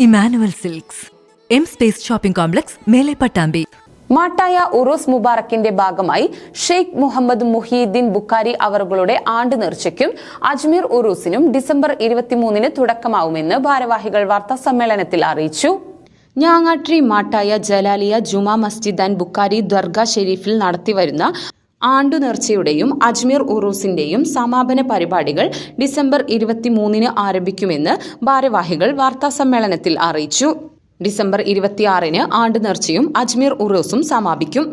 Emmanuel silks, M space shopping complex, മേലെ പട്ടാമ്പി. മാട്ടായ ഉറൂസ് മുബാറക്കിന്റെ ഭാഗമായി ഷെയ്ഖ് മുഹമ്മദ് മുഹീദ്ദീൻ ബുഖാരി അവറുകളുടെ ആണ്ട് നേർച്ചയ്ക്കും അജ്മീർ ഉറൂസിനും ഡിസംബർ 23-ന് തുടക്കമാവുമെന്ന് ഭാരവാഹികൾ വാർത്താ സമ്മേളനത്തിൽ അറിയിച്ചു. ഞാങ്ങാട്രി മാട്ടായ ജലാലിയ ജുമാ മസ്ജിദ് ആൻഡ് ബുഖാരി ദർഗ ഷെരീഫിൽ നടത്തിവരുന്ന ആണ്ടുനേർച്ചയുടെയും അജ്മീർ ഉറൂസിന്റെയും സമാപന പരിപാടികൾ ഡിസംബർ 23-ന് ആരംഭിക്കുമെന്ന് ഭാരവാഹികൾ വാർത്താസമ്മേളനത്തിൽ അറിയിച്ചു. ഡിസംബർ 26-ന് ആണ്ടുനേർച്ചയും അജ്മീർ ഉറൂസും സമാപിക്കും.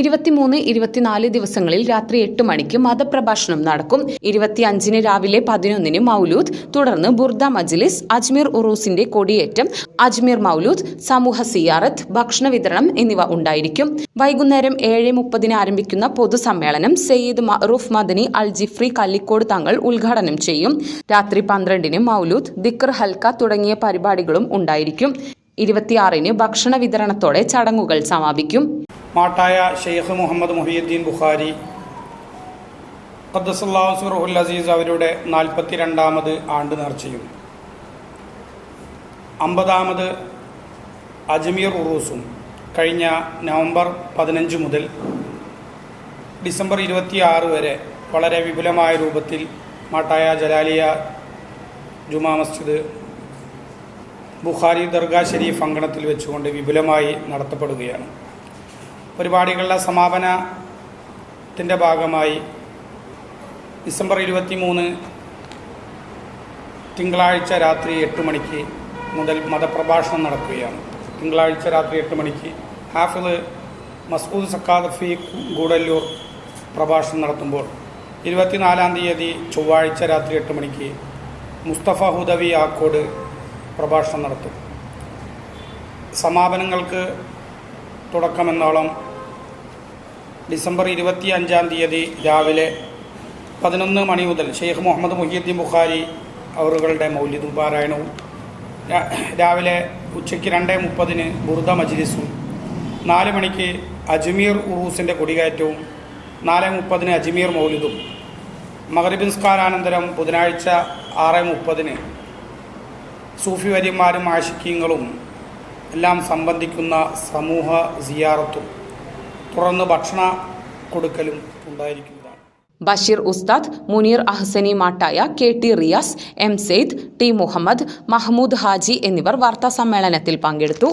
23, 24 ദിവസങ്ങളിൽ രാത്രി 8 മണിക്ക് മതപ്രഭാഷണം നടക്കും. 25-ന് രാവിലെ 11-ന് മൗലൂദ്, തുടർന്ന് ബുർദ മജ്ലിസ്, അജ്മീർ ഉറൂസിന്റെ കൊടിയേറ്റം, അജ്മീർ മൗലൂദ്, സമൂഹ സിയാറത്ത്, ഭക്ഷണ വിതരണം എന്നിവ ഉണ്ടായിരിക്കും. വൈകുന്നേരം 7:30-ന് ആരംഭിക്കുന്ന പൊതുസമ്മേളനം സയ്യിദ് മഅറൂഫ് മദനി അൽ ജിഫ്രി കല്ലിക്കോട് തങ്ങൾ ഉദ്ഘാടനം ചെയ്യും. രാത്രി 12-ന് മൗലൂദ്, ദിക്ർ ഹൽക്ക തുടങ്ങിയ പരിപാടികളും ഉണ്ടായിരിക്കും. 26-ന് ഭക്ഷണ വിതരണത്തോടെ ചടങ്ങുകൾ സമാപിക്കും. മാട്ടായ ഷെയ്ഖ് മുഹമ്മദ് മുഹീദ്ദീൻ ബുഖാരി ഖദ്ദസല്ലാഹു സിർറുൽ അസീസ് അവരുടെ 42ാമത് ആണ്ട് നേർച്ചയും 50ാമത് അജ്മീർ ഉറൂസും കഴിഞ്ഞ നവംബർ 15 മുതൽ ഡിസംബർ 26 വരെ വളരെ വിപുലമായ രൂപത്തിൽ മാട്ടായ ജലാലിയ ജുമാ മസ്ജിദ് ബുഖാരി ദർഗ ഷെരീഫ് അങ്കണത്തിൽ വെച്ചുകൊണ്ട് വിപുലമായി നടത്തപ്പെടുകയാണ്. പരിപാടികളുടെ സമാപനത്തിൻ്റെ ഭാഗമായി ഡിസംബർ 23 തിങ്കളാഴ്ച രാത്രി 8 മണിക്ക് മുതൽ മതപ്രഭാഷണം നടക്കുകയാണ്. തിങ്കളാഴ്ച രാത്രി 8 മണിക്ക് ഹാഫിള് മസ്ഊദ് സക്കാദഫി ഗൂഡല്ലൂർ പ്രഭാഷണം നടത്തുമ്പോൾ 24-ാം തീയതി ചൊവ്വാഴ്ച രാത്രി 8 മണിക്ക് മുസ്തഫ ഹുദവി ആക്കോട് പ്രഭാഷണം നടത്തും. സമാപനങ്ങൾക്ക് തുടക്കമെന്നോളം ഡിസംബർ 25-ാം തീയതി രാവിലെ 11 മണി മുതൽ ഷെയ്ഖ് മുഹമ്മദ് മുഹീദ്ദീൻ ബുഖാരി അവറുകളുടെ മൗലിദ് പാരായണവും, രാവിലെ ഉച്ചയ്ക്ക് 2:30-ന് ബുർദ മജ്ലിസും, 4 മണിക്ക് അജ്മീർ ഉറൂസിൻ്റെ കൊടികയറ്റവും, 4:30-ന് അജ്മീർ മൗലിദും, മഗ്രിബ് നിസ്കാരാനന്തരം ബുധനാഴ്ച 6:30-ന് സൂഫി വര്യന്മാരും ആശിക്കീങ്ങളും എല്ലാം സംബന്ധിക്കുന്ന സമൂഹ സിയാറത്തും, തുടർന്ന് ഭക്ഷണ കൊടുക്കലും ഉണ്ടായിരിക്കുന്നതാണ്. ബഷീർ ഉസ്താദ്, Muneer Ahsani Mattaya, KT Riyas, M Syed, T Muhammad, Mahmood Haji എന്നിവർ വാർത്താ സമ്മേളനത്തിൽ പങ്കെടുത്തു.